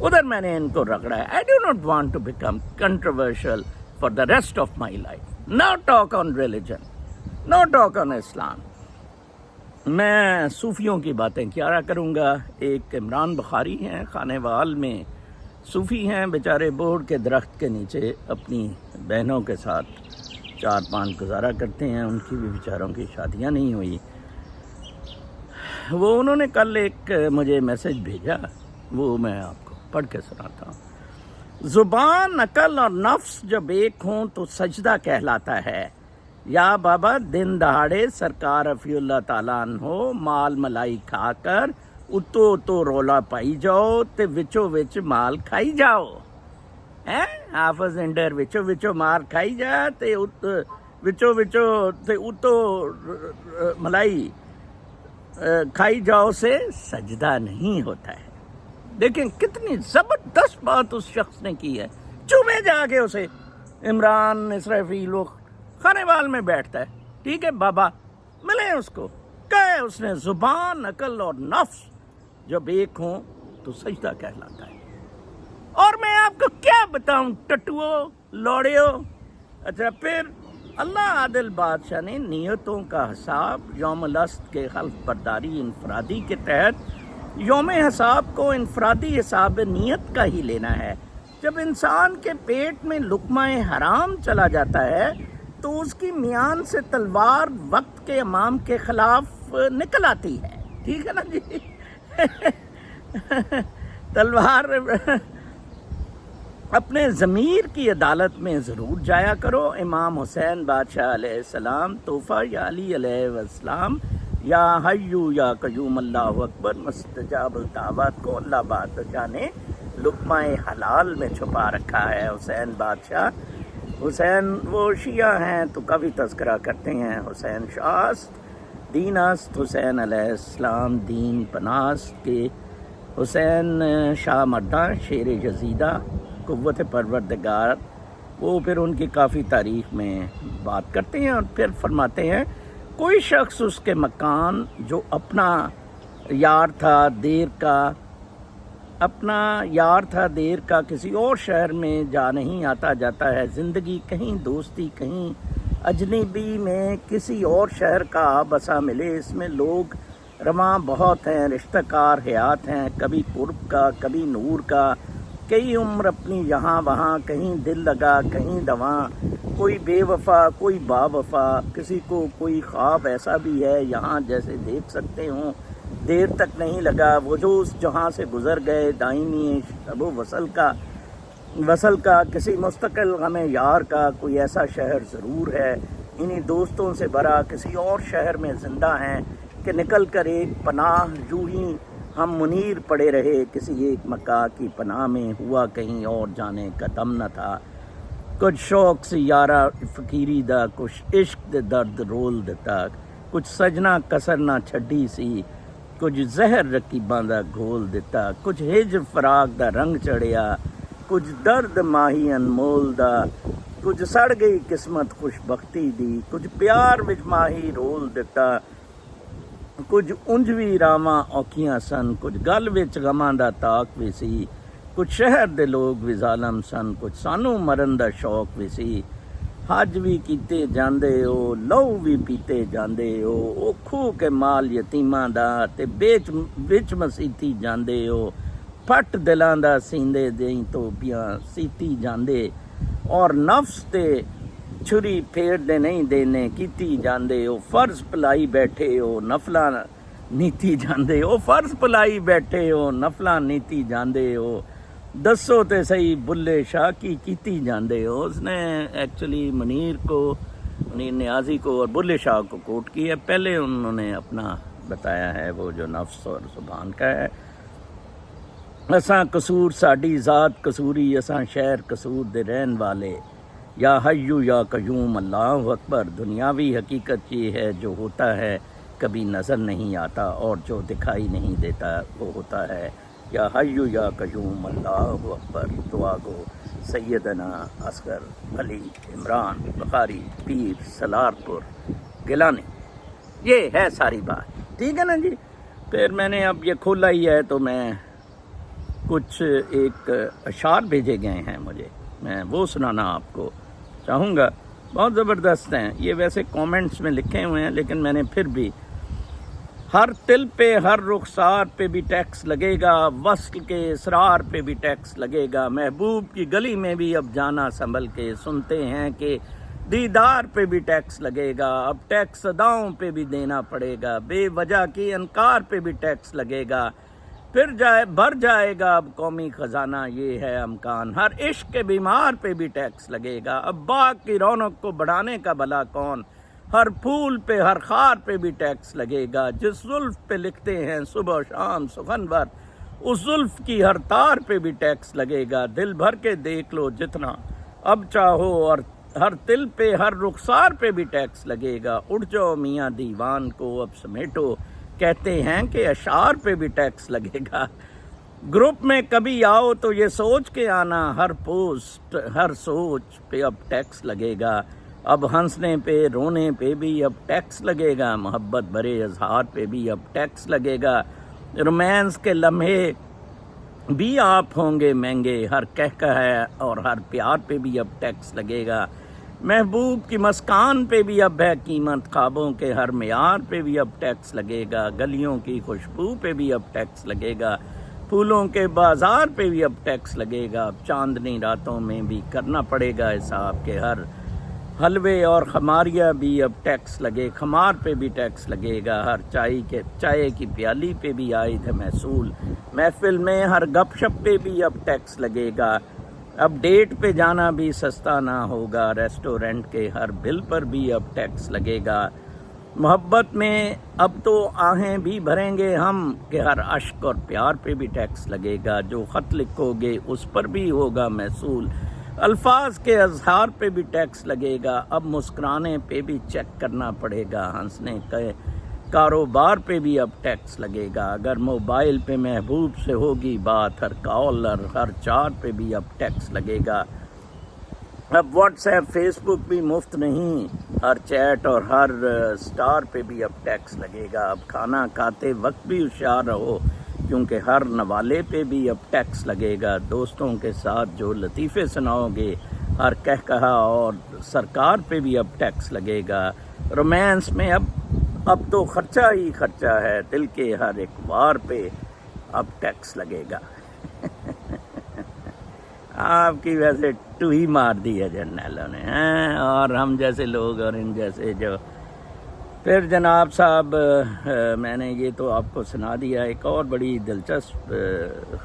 ادھر میں نے ان کو رگڑا ہے. I do not want to become controversial for the rest of my life. No talk on religion, no talk on Islam. میں صوفیوں کی باتیں کیا کروں گا. ایک عمران بخاری ہیں خانے وال میں صوفی ہیں بیچارے، بورڈ کے درخت کے نیچے اپنی بہنوں کے ساتھ 4-5 گزارا کرتے ہیں. ان کی بھی بیچاروں کی شادیاں نہیں ہوئی. وہ انہوں نے کل ایک مجھے میسج بھیجا، وہ میں آپ کو پڑھ کے سناتا ہوں. زبان، عقل اور نفس جب ایک ہوں تو سجدہ کہلاتا ہے. یا بابا دن دہاڑے سرکار رفیع اللہ تعالیٰ عنہ مال ملائی کھا کر اتو رولا پائی جاؤ تے وچو وچ مال کھائی جاؤ. حافظ انڈر وچو وچو مال کھائی جا تے وچو وچو تے اتو ملائی کھائی جاؤ سے سجدہ نہیں ہوتا ہے. دیکھیں کتنی زبردست بات اس شخص نے کی ہے. چومے جا کے اسے عمران اسرافیل لوگ خانے وال میں بیٹھتا ہے، ٹھیک ہے بابا ملیں اس کو. کہے اس نے زبان، عقل اور نفس جب ایک ہوں تو سجدہ کہلاتا ہے. اور میں آپ کو کیا بتاؤں ٹٹوؤ لوڑیو. اچھا پھر اللہ عادل بادشاہ نے نیتوں کا حساب یوم الست کے حلف برداری انفرادی کے تحت یوم حساب کو انفرادی حساب نیت کا ہی لینا ہے. جب انسان کے پیٹ میں لقمہ حرام چلا جاتا ہے تو اس کی میان سے تلوار وقت کے امام کے خلاف نکل آتی ہے. ٹھیک ہے نا جی. تلوار اپنے ضمیر کی عدالت میں ضرور جایا کرو. امام حسین بادشاہ علیہ السلام تحفہ یا علی علیہ السلام یا حیو یا قیوم اللہ اکبر مستجاب الدعوات کو اللہ بادشاہ نے لقمہ حلال میں چھپا رکھا ہے. حسین بادشاہ، حسین وہ شیعہ ہیں تو کافی تذکرہ کرتے ہیں. حسین شاست دین است، حسین علیہ السلام دین پناست کے. حسین شاہ مرداں شیر یزیدہ قوت پروردگار، وہ پھر ان کی کافی تاریخ میں بات کرتے ہیں اور پھر فرماتے ہیں کوئی شخص اس کے مکان جو اپنا یار تھا دیر کا کسی اور شہر میں جا نہیں آتا جاتا ہے. زندگی کہیں دوستی کہیں اجنبی میں کسی اور شہر کا بسا ملے. اس میں لوگ رواں بہت ہیں، رشتہ کار حیات ہیں، کبھی قرب کا کبھی نور کا. کئی عمر اپنی یہاں وہاں، کہیں دل لگا کہیں دواں. کوئی بے وفا کوئی با وفا، کسی کو کوئی خواب ایسا بھی ہے یہاں جیسے دیکھ سکتے ہوں. دیر تک نہیں لگا وہ جو اس جہاں سے گزر گئے. دائمی شب و وصل کا کسی مستقل غم یار کا کوئی ایسا شہر ضرور ہے. انہی دوستوں سے بھرا کسی اور شہر میں زندہ ہیں کہ نکل کر ایک پناہ یوں ہی ہم منیر پڑے رہے. کسی ایک مکہ کی پناہ میں ہوا کہیں اور جانے کا دم نہ تھا. کچھ شوق سے یارا فقیری دا، کچھ عشق دے درد رول دیتا. کچھ سجنا کسر نہ چھڈی سی، کچھ زہر رقیباں دا گھول دیتا. کچھ ہجر فراق دا رنگ چڑھیا، کچھ درد ماہی انمول دا. کچھ سڑ گئی قسمت خوش بختی دی، کچھ پیار وچ ماہی رول دیتا. کچھ انجوی راواں اوکھیاں سن، کچھ گل وچ غماں دا تاک وی سی. کچھ شہر دے لوگ وی ظالم سن، کچھ سانو مرن دا شوق وی سی. حج بھی کیتے جاندے ہو، لہو بھی پیتے جاندے ہو. او کھو کے مال یتیماں دا تے وچ مسیتی جاندے ہو. پھٹ دلاں دا سیندے دیں تو بیاں سیتی جاندے. اور نفس تے چھری پھیر دے نہیں دینے کیتی جاندے ہو. فرض پلائی بیٹھے ہو نفلاں نیتی جاندے ہو. فرض پلائی بیٹھے ہو نفلاں نیتی جاندے ہو. دسو تے صحیح بلے شاہ کی کیتی جاندے ہو. اس نے ایکچولی منیر نیازی کو اور بلے شاہ کو کوٹ کی ہے. پہلے انہوں نے اپنا بتایا ہے وہ جو نفس اور زبان کا ہے. اساں قصور ساڈی ذات قصوری، اساں شہر قصور دے رہن والے. یا حیو یا قیوم اللہ اکبر. دنیاوی حقیقت یہ ہے جو ہوتا ہے کبھی نظر نہیں آتا اور جو دکھائی نہیں دیتا وہ ہوتا ہے. یا حیو یا قیوم اللہ اکبر. دعا گو سیدنا اصغر علی عمران بخاری پیر سلارپور گیلانی. یہ ہے ساری بات، ٹھیک ہے نا جی. پھر میں نے اب یہ کھولا ہی ہے تو میں کچھ ایک اشعار بھیجے گئے ہیں مجھے، میں وہ سنانا آپ کو چاہوں گا، بہت زبردست ہیں یہ، ویسے کامنٹس میں لکھے ہوئے ہیں لیکن میں نے پھر بھی، ہر تل پہ ہر رخسار پہ بھی ٹیکس لگے گا، وصل کے اسرار پہ بھی ٹیکس لگے گا، محبوب کی گلی میں بھی اب جانا سنبھل کے، سنتے ہیں کہ دیدار پہ بھی ٹیکس لگے گا، اب ٹیکس اداؤں پہ بھی دینا پڑے گا، بے وجہ کی انکار پہ بھی ٹیکس لگے گا، پھر بھر جائے گا اب قومی خزانہ، یہ ہے امکان، ہر عشق کے بیمار پہ بھی ٹیکس لگے گا، اب باغ کی رونق کو بڑھانے کا بھلا کون، ہر پھول پہ ہر خار پہ بھی ٹیکس لگے گا، جس زلف پہ لکھتے ہیں صبح و شام سخنور، اس زلف کی ہر تار پہ بھی ٹیکس لگے گا، دل بھر کے دیکھ لو جتنا اب چاہو، اور ہر تل پہ ہر رخسار پہ بھی ٹیکس لگے گا، اٹھ جاؤ میاں دیوان کو اب سمیٹو، کہتے ہیں کہ اشعار پہ بھی ٹیکس لگے گا، گروپ میں کبھی آؤ تو یہ سوچ کے آنا، ہر پوسٹ ہر سوچ پہ اب ٹیکس لگے گا، اب ہنسنے پہ رونے پہ بھی اب ٹیکس لگے گا، محبت بھرے اظہار پہ بھی اب ٹیکس لگے گا، رومانس کے لمحے بھی آپ ہوں گے مہنگے، ہر کہکہا اور ہر پیار پہ بھی اب ٹیکس لگے گا، محبوب کی مسکان پہ بھی اب ہے قیمت، خوابوں کے ہر معیار پہ بھی اب ٹیکس لگے گا، گلیوں کی خوشبو پہ بھی اب ٹیکس لگے گا، پھولوں کے بازار پہ بھی اب ٹیکس لگے گا، اب چاندنی راتوں میں بھی کرنا پڑے گا حساب کے، ہر حلوے اور خماریاں بھی اب ٹیکس لگے، خمار پہ بھی ٹیکس لگے گا، ہر چائے کی پیالی پہ بھی عائد ہے محصول، محفل میں ہر گپ شپ پہ بھی اب ٹیکس لگے گا، اب ڈیٹ پہ جانا بھی سستا نہ ہوگا، ریسٹورنٹ کے ہر بل پر بھی اب ٹیکس لگے گا، محبت میں اب تو آہیں بھی بھریں گے ہم کہ ہر اشک اور پیار پہ بھی ٹیکس لگے گا، جو خط لکھو گے اس پر بھی ہوگا محصول، الفاظ کے اظہار پہ بھی ٹیکس لگے گا، اب مسکرانے پہ بھی چیک کرنا پڑے گا، ہنسنے کے کاروبار پہ بھی اب ٹیکس لگے گا، اگر موبائل پہ محبوب سے ہوگی بات، ہر کال اور ہر چارٹ پہ بھی اب ٹیکس لگے گا، اب واٹس ایپ فیس بک بھی مفت نہیں، ہر چیٹ اور ہر سٹار پہ بھی اب ٹیکس لگے گا، اب کھانا کھاتے وقت بھی ہوشیار رہو کیونکہ ہر نوالے پہ بھی اب ٹیکس لگے گا، دوستوں کے ساتھ جو لطیفے سناؤ گے ہر کہا اور سرکار پہ بھی اب ٹیکس لگے گا، رومانس میں اب تو خرچہ ہی خرچہ ہے، دل کے ہر ایک وار پہ اب ٹیکس لگے گا۔ آپ کی ویسے ٹو ہی مار دی ہے جرنیلوں نے، اور ہم جیسے لوگ اور ان جیسے جو، پھر جناب صاحب میں نے یہ تو آپ کو سنا دیا، ایک اور بڑی دلچسپ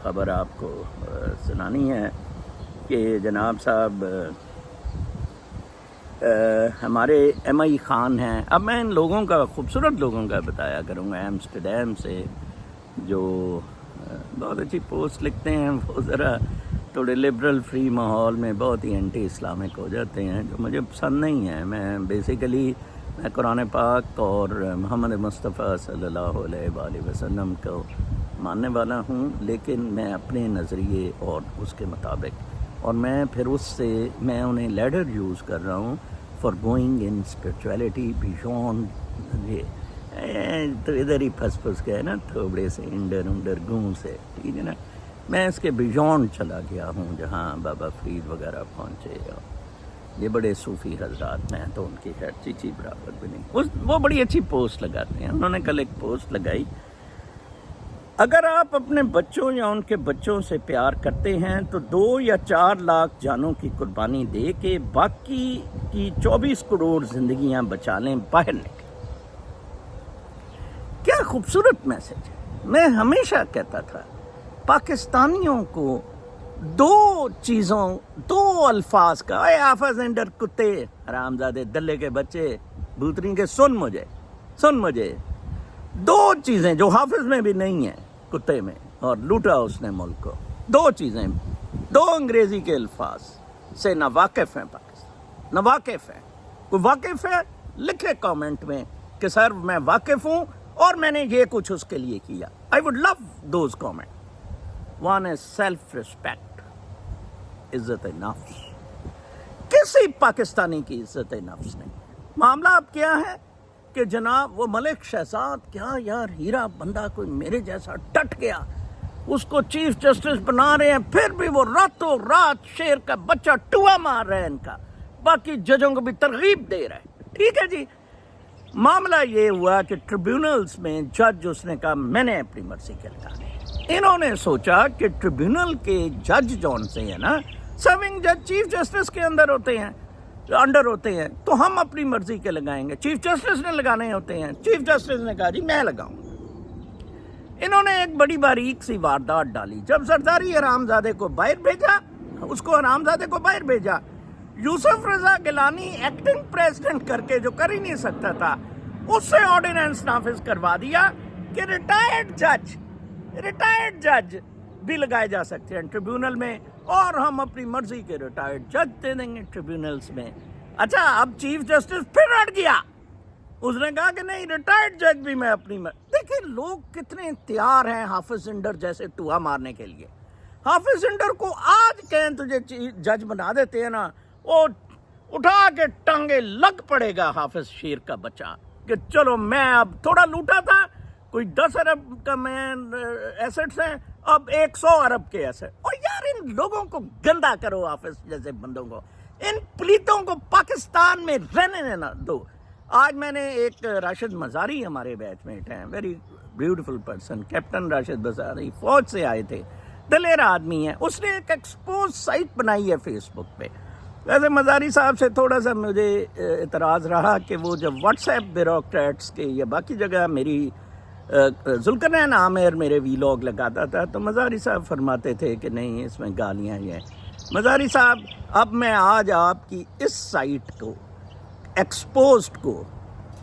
خبر آپ کو سنانی ہے کہ جناب صاحب ہمارے ایم آئی خان ہیں، اب میں ان لوگوں کا، خوبصورت لوگوں کا بتایا کروں گا، ایمسٹرڈیم سے، جو بہت اچھی پوسٹ لکھتے ہیں، وہ ذرا تھوڑے لبرل فری ماحول میں بہت ہی اینٹی اسلامک ہو جاتے ہیں، جو مجھے پسند نہیں ہے۔ میں بیسیکلی قرآن پاک اور محمد مصطفیٰ صلی اللہ علیہ وآلہ وسلم کو ماننے والا ہوں، لیکن میں اپنے نظریے اور اس کے مطابق، اور میں پھر اس سے میں انہیں لیڈر یوز کر رہا ہوں for going in spirituality beyond, یہ تو ادھر ہی پھنس گئے نا تھوڑے سے انڈر گوں سے، ٹھیک ہے نا، میں اس کے بیونڈ چلا گیا ہوں، جہاں بابا فرید وغیرہ پہنچے، اور یہ بڑے صوفی حضرات ہیں تو ان کی خیر چیچی برابر بھی نہیں، وہ بڑی اچھی پوسٹ لگاتے ہیں۔ انہوں نے کل ایک پوسٹ لگائی، اگر آپ اپنے بچوں یا ان کے بچوں سے پیار کرتے ہیں تو 2 یا 4 لاکھ جانوں کی قربانی دے کے باقی کی 24 کروڑ زندگیاں بچا لیں، باہر نکلیں۔ کیا خوبصورت میسج ہے۔ میں ہمیشہ کہتا تھا پاکستانیوں کو 2 الفاظ کا، اے حافظ انڈر کتے، حرامزادے دلے کے بچے، بھوتری کے، سن مجھے 2 چیزیں جو حافظ میں بھی نہیں ہیں، کتے میں، اور لوٹا اس نے ملک کو، 2 چیزیں، 2 انگریزی کے الفاظ سے نہ واقف ہیں پاکستان، نہ واقف ہیں۔ کوئی واقف ہے لکھے کامنٹ میں کہ سر میں واقف ہوں اور میں نے یہ کچھ اس کے لیے کیا۔ I would love those comments۔ One is self-respect، عزت نفس۔ کسی پاکستانی کی عزت نفس نہیں۔ معاملہ اب کیا ہے کہ جناب وہ ملک شہزاد، کیا یار ہیرا بندہ کوئی میرے جیسا ٹٹ گیا اس کو چیف جسٹس بنا رہے ہیں، پھر بھی وہ راتوں رات شیر کا بچہ ٹوا مار رہا ہے ان کا، باقی ججوں کو بھی ترغیب دے رہا ہے. ٹھیک ہے جی. معاملہ یہ ہوا کہ ٹریبیونلز میں جج اس نے کہا میں نے اپنی مرضی کے لگانے. انہوں نے سوچا کہ ٹریبیونل کے جج جون سے ہے نا، سرونگ جج چیف جسٹس کے انڈر ہوتے ہیں، تو ہم اپنی مرضی کے لگائیں گے. چیف جسٹس نے لگانے ہوتے ہیں. چیف جسٹس نے کہا جی میں لگاؤں گا. انہوں نے ایک بڑی باریک سی واردات ڈالی. جب زرداری حرامزادے کو باہر بھیجا، یوسف رضا گیلانی ایکٹنگ پریزیڈنٹ کر کے جو کر ہی نہیں سکتا تھا، اس سے آرڈیننس نافذ کروا دیا کہ ریٹائرڈ جج بھی لگائے جا سکتے ہیں ٹریبیونل میں، اور ہم اپنی مرضی کے ریٹائرڈ جج دے دیں گے ٹریبیونلز میں. اچھا، اب چیف جسٹس پھر ہٹ گیا. اس نے کہا کہ نہیں، ریٹائرڈ جج بھی میں اپنی دیکھیں لوگ کتنے تیار ہیں حافظ زنڈر جیسے ٹوہا مارنے کے لیے. حافظ زنڈر کو آج کہیں تجھے جج بنا دیتے ہیں نا، وہ اٹھا کے ٹانگے لگ پڑے گا حافظ شیر کا بچہ کہ چلو میں اب تھوڑا لوٹا تھا، کوئی 10 ارب کا میں ایسٹس ہیں، اب 100 ارب کے ایسٹ. اور یار ان لوگوں کو گندا کرو، حافظ جیسے بندوں کو، ان پلیتوں کو پاکستان میں رہنے نہ دو. آج میں نے ایک راشد مزاری ہمارے بیچ میٹ ہیں، very beautiful person, captain Rashid Mazari, فوج سے آئے تھے، دلیر آدمی ہے. اس نے ایک ایکسپوز سائٹ بنائی ہے فیس بک پہ. ویسے مزاری صاحب سے تھوڑا سا مجھے اعتراض رہا کہ وہ جب واٹس ایپ بیوروکریٹس کے یا باقی جگہ میری ذوالقرنین عامر میرے ویلاگ لگاتا تھا تو مزاری صاحب فرماتے تھے کہ نہیں اس میں گالیاں ہی ہیں. مزاری صاحب اب میں آج آپ کی اس سائٹ کو ایکسپوزڈ کو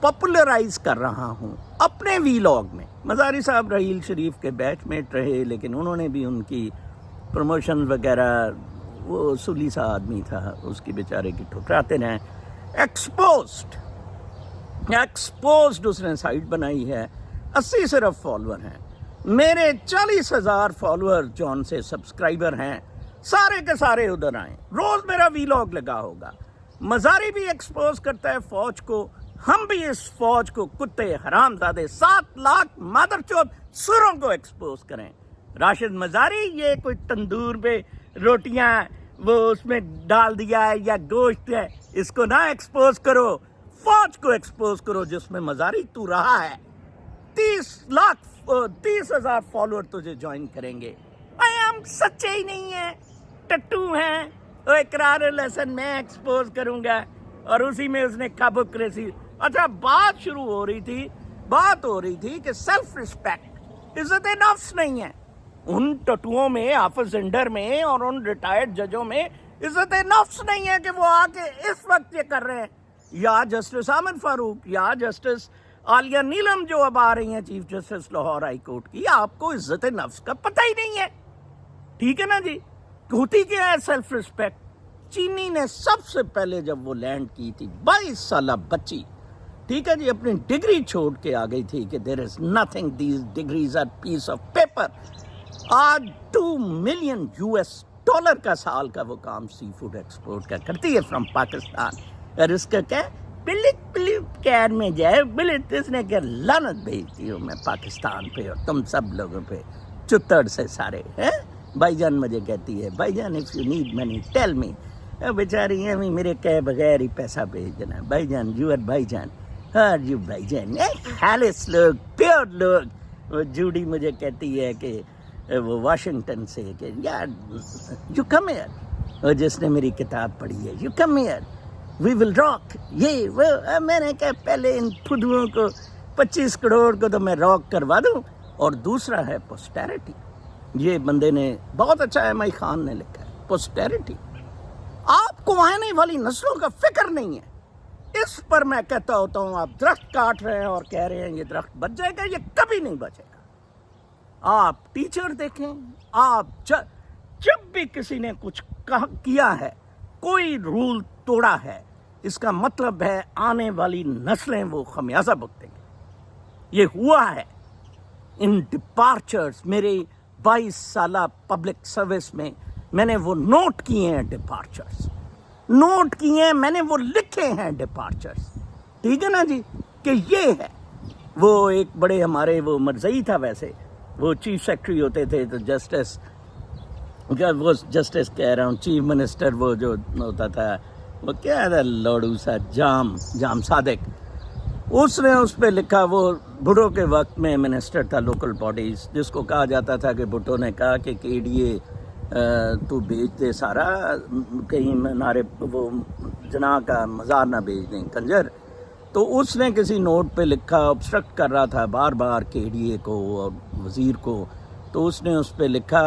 پاپولرائز کر رہا ہوں اپنے ویلاگ میں. مزاری صاحب رحیل شریف کے بیچ میٹ رہے، لیکن انہوں نے بھی ان کی پروموشن وغیرہ، وہ سلی سا آدمی تھا، اس کی بیچارے کی ٹھکراتے رہیں. ایکسپوزڈ اس نے سائٹ بنائی ہے. 80 صرف فالوور ہیں. میرے 40,000 فالوور جون سے سبسکرائبر ہیں، سارے کے سارے ادھر آئیں. روز میرا ویلاگ لگا ہوگا. مزاری بھی ایکسپوز کرتا ہے فوج کو، ہم بھی اس فوج کو کتے حرام زادے 7 لاکھ مادر چوت سروں کو ایکسپوز کریں. راشد مزاری یہ کوئی تندور پہ روٹیاں وہ اس میں ڈال دیا ہے یا گوشت ہے، اس کو نہ ایکسپوز کرو، فوج کو ایکسپوز کرو جس میں مزاری تو رہا ہے. 30,000 فالوور تجھے جوائن کریں گے. ہم سچے ہی نہیں ہیں، ٹٹو ہیں. وہ اقرار الحسن میں ایکسپوز کروں گا اور اسی میں اس نے کابوکریسی. اچھا، بات ہو رہی تھی کہ سیلف رسپیکٹ، عزت نفس نہیں ہے. ان ٹٹوؤں میں، حافظ زنڈر میں اور ان ریٹائرڈ ججوں میں عزت نفس نہیں ہے کہ وہ آ کے اس وقت یہ کر رہے ہیں. یا جسٹس عامر فاروق یا جسٹس عالیہ نیلم جو اب آ رہی ہیں chief justice Lahore high court کی، آپ کو عزت نفس کا پتہ ہی نہیں ہے. ٹھیک ہے نا جی. ہوتی کیا ہے سیلف رسپیکٹ؟ چینی نے سب سے پہلے جب وہ لینڈ کی تھی 22 سالہ بچی، ٹھیک ہے جی، اپنی ڈگری چھوڑ کے آ گئی تھی کہ there is nothing, these degrees are piece of paper. آج $2 ملین کا سال کا وہ کام سی فوڈ ایکسپورٹ کا کرتی ہے فرام پاکستان. اور اس کا کیا بلٹ کیر میں جائے بلٹ، اس نے کیا لعنت بھیجتی ہوں میں پاکستان پہ اور تم سب لوگوں پہ، چتڑ سے سارے ہیں. بھائی جان مجھے کہتی ہے بھائی جان if you need money tell me. بیچاری ہیں میرے کہے بغیر ہی پیسہ بھیجنا. بھائی جان یو آر بھائی جان، ہاں یو بھائی جان، خالص لوگ، پیور لوگ. وہ جوڈی مجھے کہتی ہے کہ وہ واشنگٹن سے کہ یار یو کم ایئر، اور جس نے میری کتاب پڑھی ہے، you come here we will rock. یہ وہ میں نے کہا پہلے ان پھدوؤں کو 25 کروڑ کو تو میں راک کروا دوں. اور دوسرا ہے پوسٹیرٹی. یہ بندے نے بہت اچھا ایم آئی خان نے لکھا ہے، پوسٹیرٹی. آپ کو آنے والی نسلوں کا فکر نہیں ہے. اس پر میں کہتا ہوتا ہوں آپ درخت کاٹ رہے ہیں اور کہہ رہے ہیں یہ درخت بچ جائے گا، یہ کبھی نہیں بچے گا. آپ ٹیچر دیکھیں، آپ جب بھی کسی نے کچھ کیا ہے، کوئی رول توڑا ہے، اس کا مطلب ہے آنے والی نسلیں وہ خمیازہ بھگتیں گے. یہ ہوا ہے. ان ڈپارچرز میرے 22 سالہ پبلک سروس میں نے وہ نوٹ کیے ہیں، ڈپارچرز نوٹ کیے ہیں، میں نے وہ لکھے ہیں ڈپارچرز. ٹھیک ہے نا جی، کہ یہ ہے. وہ ایک بڑے ہمارے وہ مرزئی تھا ویسے، وہ چیف سیکرٹری ہوتے تھے تو جسٹس وہ جسٹس کہہ رہا ہوں چیف منسٹر وہ جو ہوتا تھا وہ کیا تھا لوڑو سا جام صادق، اس نے اس پہ لکھا، وہ بھٹو کے وقت میں منسٹر تھا لوکل باڈیز، جس کو کہا جاتا تھا کہ بھٹو نے کہا کہ KDA تو بیچ دے سارا، کہیں نعرے وہ جناح کا مزار نہ بیچ دیں کنجر. تو اس نے کسی نوٹ پہ لکھا، obstruct کر رہا تھا بار بار KDA کو اور وزیر کو، تو اس نے اس پہ لکھا،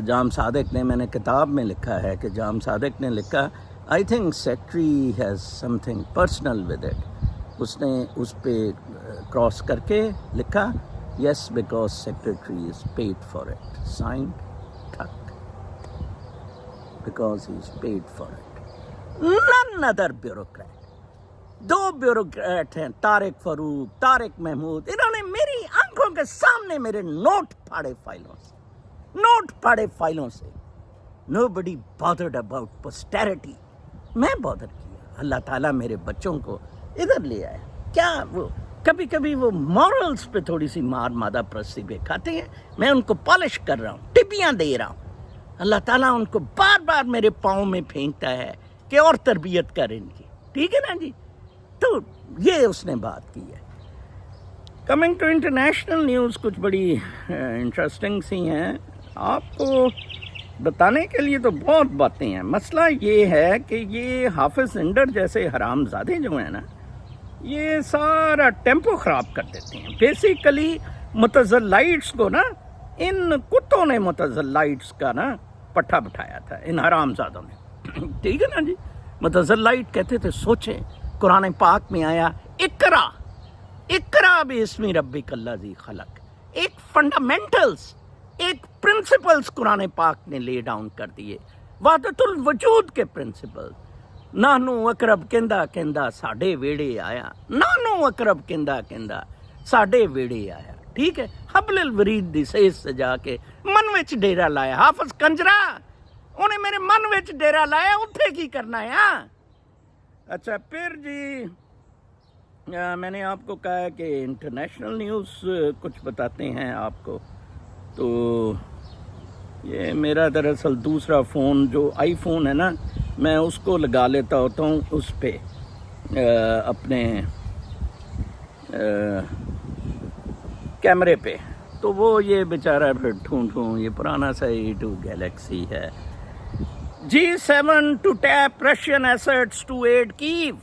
جام صادق نے، میں نے کتاب میں لکھا ہے کہ جام صادق نے لکھا I think secretary has something personal with it. اس نے اس پہ کراس کر کے لکھا yes because secretary is paid for it, signed ٹھک because he is paid for it. None other bureaucrat. 2 bureaucrat ہیں، طارق فاروق، طارق محمود، انہوں نے میری آنکھوں کے سامنے میرے نوٹ پھاڑے فائلوں سے. Nobody bothered about posterity. میں بادر کیا، اللہ تعالیٰ میرے بچوں کو ادھر لے آیا. کیا وہ کبھی کبھی وہ مورلز پہ تھوڑی سی مادہ پرستی پہ کھاتے ہیں، میں ان کو پالش کر رہا ہوں، ٹپیاں دے رہا ہوں. اللہ تعالیٰ ان کو بار بار میرے پاؤں میں پھینکتا ہے کہ اور تربیت کر ان کی، ٹھیک ہے نا جی. تو یہ اس نے بات کی ہے. کمنگ ٹو انٹرنیشنل نیوز، کچھ بڑی انٹرسٹنگ سی ہیں آپ کو بتانے کے لیے تو بہت باتیں ہیں. مسئلہ یہ ہے کہ یہ حافظ زندر جیسے حرام زادے جو ہیں نا، یہ سارا ٹیمپو خراب کر دیتے ہیں. بیسیکلی متزلائٹس کو نا، ان کتوں نے متزلائٹس کا نا پٹھا بٹھایا تھا ان حرام زادوں نے، ٹھیک ہے نا جی. متزلائٹ کہتے تھے سوچیں، قرآن پاک میں آیا اقرا باسم ربک الذی خلق، ایک فنڈامنٹلز، ایک پرنسپلز قرآن پاک نے لے ڈاؤن کر دیے، وحدت الوجود کے پرنسپل. نانو اقرب کہندا ساڈے ویڑے آیا، نانو اقرب کہندا ساڈے ویڑے آیا، ٹھیک ہے. حبل الورید دی سیز سے جا کے من وچ ڈیرا لایا. حافظ کنجرا انہیں میرے من وچ ڈیرا لایا، اتھے کی کرنا ہے. اچھا پھر جی میں نے آپ کو کہا کہ انٹرنیشنل نیوز کچھ بتاتے ہیں آپ کو. تو یہ میرا دراصل دوسرا فون جو آئی فون ہے نا، میں اس کو لگا لیتا ہوتا ہوں اس پہ اپنے کیمرے پہ، تو وہ یہ بیچارہ پھر ٹھوں یہ پرانا سا A2 گیلیکسی ہے. G7 to tap Russian assets to aid Kyiv.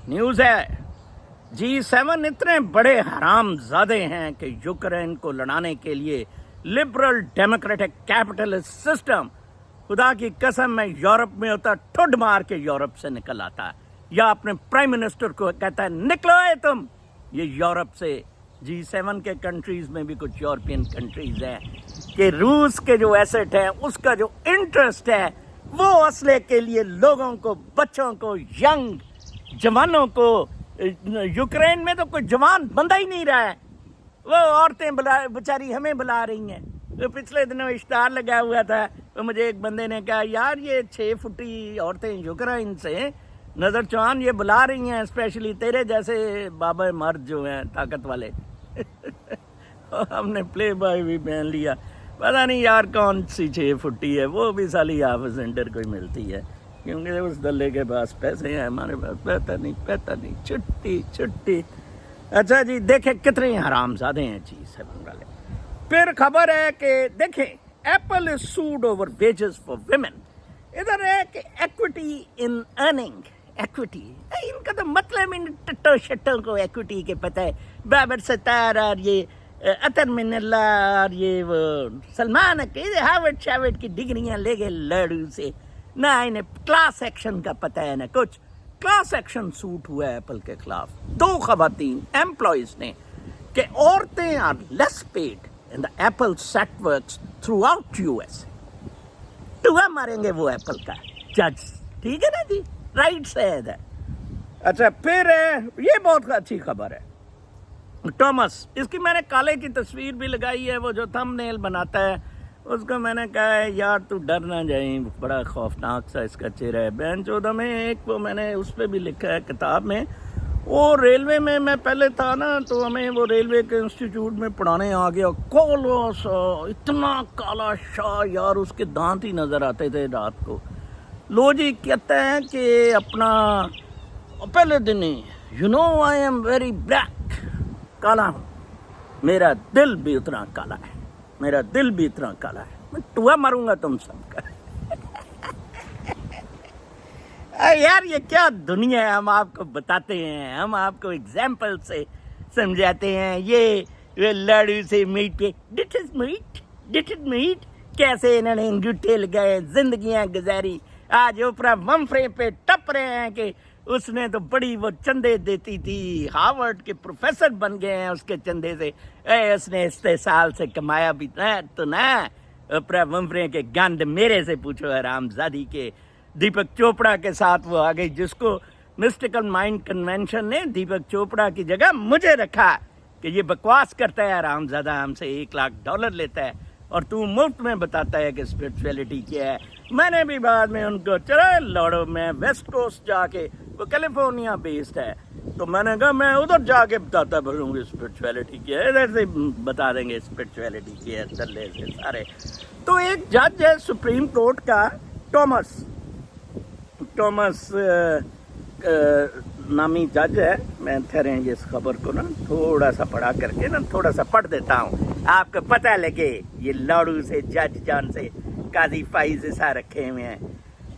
News ہے G7 اتنے بڑے حرام زادے ہیں کہ یوکرین کو لڑانے کے لیے لبرل ڈیموکریٹک کیپٹلسٹ سسٹم، خدا کی قسم میں یورپ میں ہوتا ٹھڈ مار کے یورپ سے نکل آتا، یا اپنے پرائم منسٹر کو کہتا ہے نکلو ہے تم یہ یورپ سے. G7 کے کنٹریز میں بھی کچھ یورپین کنٹریز ہیں کہ روس کے جو ایسٹ ہے اس کا جو انٹرسٹ ہے وہ اسلحے کے لیے لوگوں کو، بچوں کو، ینگ جوانوں کو، یوکرین میں تو کوئی جوان بندہ ہی نہیں رہا ہے، وہ عورتیں بیچاری ہمیں بلا رہی ہیں. تو پچھلے دنوں اشتہار لگا ہوا تھا، تو مجھے ایک بندے نے کہا یار یہ 6 فٹی عورتیں یوکرین سے نظر چوہان یہ بلا رہی ہیں، اسپیشلی تیرے جیسے بابا مرد جو ہیں طاقت والے. ہم نے پلے بوائے بھی پہن لیا، پتہ نہیں یار کون سی 6 فٹی ہے، وہ بھی سالی حافظ سینٹر کو ہی ملتی ہے، کیونکہ اس دلے کے پاس پیسے ہیں، ہمارے پاس پتہ نہیں چھٹی. اچھا جی دیکھیں کتنے حرام زادے ہیں G7 والے. پھر خبر ہے کہ دیکھیں Apple is sued over wages for women. ادھر ہے کہ equity in earning, equity in کا تو مطلب ان ٹٹو شٹوں کو ایکوٹی کے پتہ ہے. بابر ستار اور یہ عطر من اللہ اور یہ وہ سلمان ہارورڈ شاورڈ کی ڈگریاں لے گئے لڑو سے، نہ انہیں کلاس ایکشن کا پتہ ہے نہ کچھ. کلاس ایکشن سوٹ ہوا ہے ایپل کے خلاف 2 خواتین ایمپلائیز نے کہ عورتیں are less paid in the Apple set works throughout US. ٹوا ماریں گے وہ ایپل کا جج، ٹھیک ہے نا جی، رائٹ ہے ادھر. اچھا پھر یہ بہت اچھی خبر ہے، ٹامس، اس کی میں نے کالے کی تصویر بھی لگائی ہے، وہ جو تھم نیل بناتا ہے اس کو میں نے کہا ہے یار تو ڈر نہ جائیں، بڑا خوفناک سا اس کا چہرہ ہے. بہن چودہ میں ایک وہ میں نے اس پہ بھی لکھا ہے کتاب میں، وہ ریلوے میں پہلے تھا نا، تو ہمیں وہ ریلوے کے انسٹیٹیوٹ میں پڑھانے آ گیا، کالا سا، اتنا کالا شاہ یار، اس کے دانت ہی نظر آتے تھے رات کو. لو جی کہتے ہیں کہ اپنا پہلے دن ہی you know I am very black, کالا ہوں، میرا دل بھی اتنا کالا ہے، میرا دل بھی اتنا کالا ہے، میں ٹوا ماروں گا تم سب کا. یار یہ کیا دنیا ہے، ہم آپ کو بتاتے ہیں، ہم آپ کو اگزامپل سے سمجھاتے ہیں. یہ لاڑو سے میٹ پہ ڈٹ از میٹ کیسے انہوں نے انگوٹھے لگائے، زندگیاں گزاری. آج اوپرا ونفرے پہ ٹپ رہے ہیں کہ اس نے تو بڑی وہ چندے دیتی تھی، ہارورڈ کے پروفیسر بن گئے ہیں اس کے چندے سے. اس نے استحصال سے کمایا بھی تو نہ. اوپرا ونفرے کے گند میرے سے پوچھو حرام زادی کے. دیپک چوپڑا کے ساتھ وہ آ گئی، جس کو مسٹیکل مائنڈ کنونشن نے دیپک چوپڑا کی جگہ مجھے رکھا کہ یہ بکواس کرتا ہے حرام زادہ، ہم سے $1,00,000 لیتا ہے اور تو مفت میں بتاتا ہے کہ اسپرچویلٹی کیا ہے. میں نے بھی بعد میں ان کو چلے لوڑو، میں ویسٹ کوسٹ جا کے، وہ کیلیفورنیا بیسڈ ہے، تو میں نے کہا میں ادھر جا کے بتاتا بھروں گی اسپرچویلٹی کیا ہے، ادھر سے بتا دیں گے اسپرچویلٹی کیا ہے چلے سے سارے. تو ایک جج ہے سپریم کورٹ کا، ٹامس نامی جج ہے. میں ٹھہریں اس خبر کو نا تھوڑا سا پڑھا کر کے نا تھوڑا سا پڑھ دیتا ہوں، آپ کو پتہ لگے یہ لاڑو سے جج جان سے قاضی فائز ایسا رکھے ہوئے ہیں.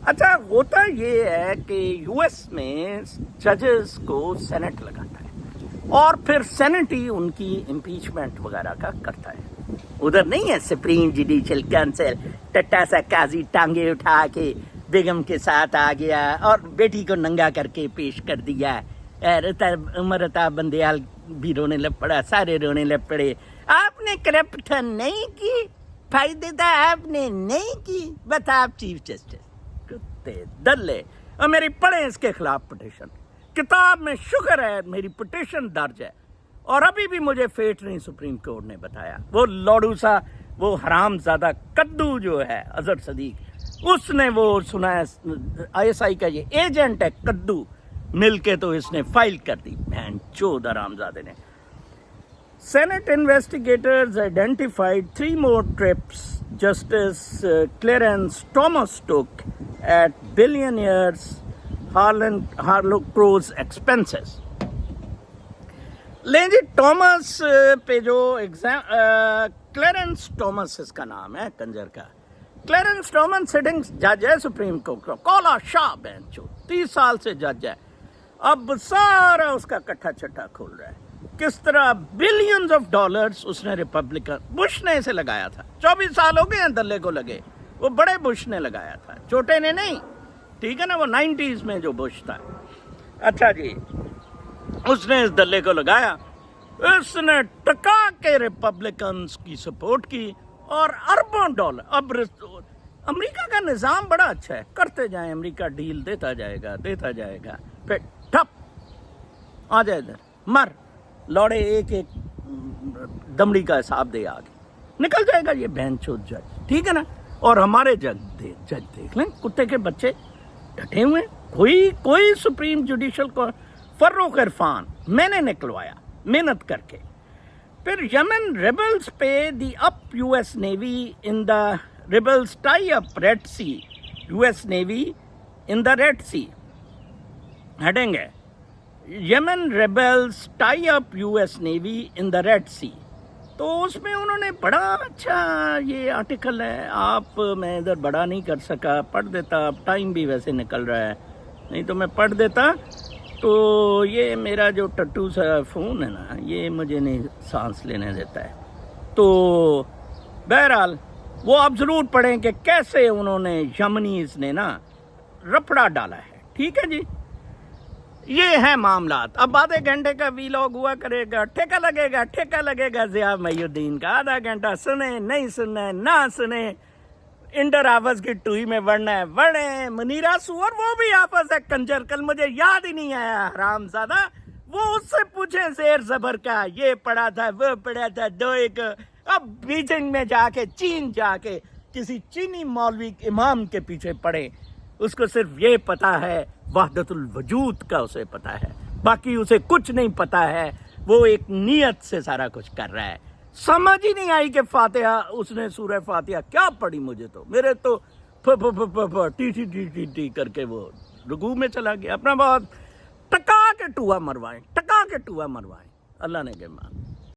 اچھا ہوتا یہ ہے کہ یو ایس میں ججز کو سینٹ لگاتا ہے اور پھر سینٹ ہی ان کی امپیچمنٹ وغیرہ کا کرتا ہے. ادھر نہیں ہے سپریم جوڈیشل کونسل، ٹٹا سا قاضی ٹانگے اٹھا کے بیگم کے ساتھ آ گیا اور بیٹی کو ننگا کر کے پیش کر دیا. عمر عطا بندیال بھی رونے لگ پڑا، سارے رونے لگ پڑے. آپ نے کرپشن نہیں کی، فائدے تھا آپ نے نہیں کی، بتا آپ چیف جسٹس کتے دلے. اور میری پڑھیں اس کے خلاف پٹیشن، کتاب میں شکر ہے میری پٹیشن درج ہے. اور ابھی بھی مجھے فیٹ نہیں سپریم کورٹ نے بتایا. وہ لاڑو سا، وہ حرام زادہ کدو جو ہے اظہر صدیق، اس نے وہ سنا ہے آئی ایس آئی کا یہ ایجنٹ ہے کدو، مل کے تو اس نے فائل کر دی. بہن چود حرام زادے نے. Senate investigators identified 3 more trips Justice Clarence Thomas took at billionaires Harlow-Crow's expenses. لیں جی ٹامس پہ جو کلیرنس ٹامس اس کا نام ہے کنجر کا. کلیرنس ٹامس سٹنگ جج ہے سپریم کورٹ کا، کالا شاہ بہن چو، 30 سال سے جج ہے. اب سارا اس کا کٹھا چٹھا کھول رہا ہے کس طرح بلینز آف ڈالرز اس نے ریپبلکن بش نے اسے لگایا تھا. 24 سال ہو گئے ہیں دلے کو لگے، وہ بڑے بش نے لگایا تھا، چھوٹے نے نہیں، ٹھیک ہے نا، وہ 90s میں جو بش تھا. اچھا جی، اس نے اس دلے کو لگایا، اس نے ٹکا کے ریپبلکنز کی سپورٹ کی اور اربوں ڈالر. اب امریکہ کا نظام بڑا اچھا ہے، کرتے جائیں، امریکہ ڈیل دیتا جائے گا، پھر ٹھپ آ جائے ادھر مر لوڑے ایک دمڑی کا حساب دے آگے نکل جائے گا یہ بہن چود جج، ٹھیک ہے نا. اور ہمارے جج دیکھ لیں کتے کے بچے ڈٹے ہوئے. کوئی سپریم جوڈیشل کو فروخ عرفان میں نے نکلوایا محنت کر کے. پھر یمن ریبلز پہ دی اپ U S navy in the rebels tie up Red Sea, U S navy in the Red Sea heading ہے Yemen rebels tie up U S navy in the Red Sea. تو اس میں انہوں نے بڑا اچھا یہ آرٹیکل ہے، آپ میں ادھر بڑا نہیں کر سکا، پڑھ دیتا، اب ٹائم بھی ویسے نکل رہا ہے، نہیں تو میں پڑھ دیتا. تو یہ میرا جو ٹٹو سا فون ہے نا، یہ مجھے نہیں سانس لینے دیتا ہے. تو بہرحال وہ آپ ضرور پڑھیں کہ کیسے انہوں نے یمنیز نے نا رپڑا ڈالا ہے. ٹھیک ہے جی، یہ ہے معاملات. اب آدھے گھنٹے کا ویلاگ ہوا کرے گا، ٹھیکہ لگے گا ضیاء محی الدین کا. آدھا گھنٹہ سنیں، نہیں سننا ہے نہ سنیں، انڈر آفس کی ٹوئی میں وڑنا ہے وڑیں. منیرا سور وہ بھی آفس ہے کنجر، کل مجھے یاد ہی نہیں آیا حرام زادہ، وہ اس سے پوچھیں زیر زبر کا، یہ پڑھا تھا وہ پڑھا تھا 2-1. اب بیجنگ میں جا کے، چین جا کے کسی چینی مولوی امام کے پیچھے پڑھے، اس کو صرف یہ پتا ہے، وحدت الوجود کا اسے پتا ہے، باقی اسے کچھ نہیں پتا ہے، وہ ایک نیت سے سارا کچھ کر رہا ہے. سمجھ ہی نہیں آئی کہ فاتحہ اس نے سورہ فاتحہ کیا پڑھی. مجھے تو میرے تو T T T T T کر کے وہ رکوع میں چلا گیا. اپنا بہت ٹکا کے ٹوا مروائیں. اللہ نے کہ مان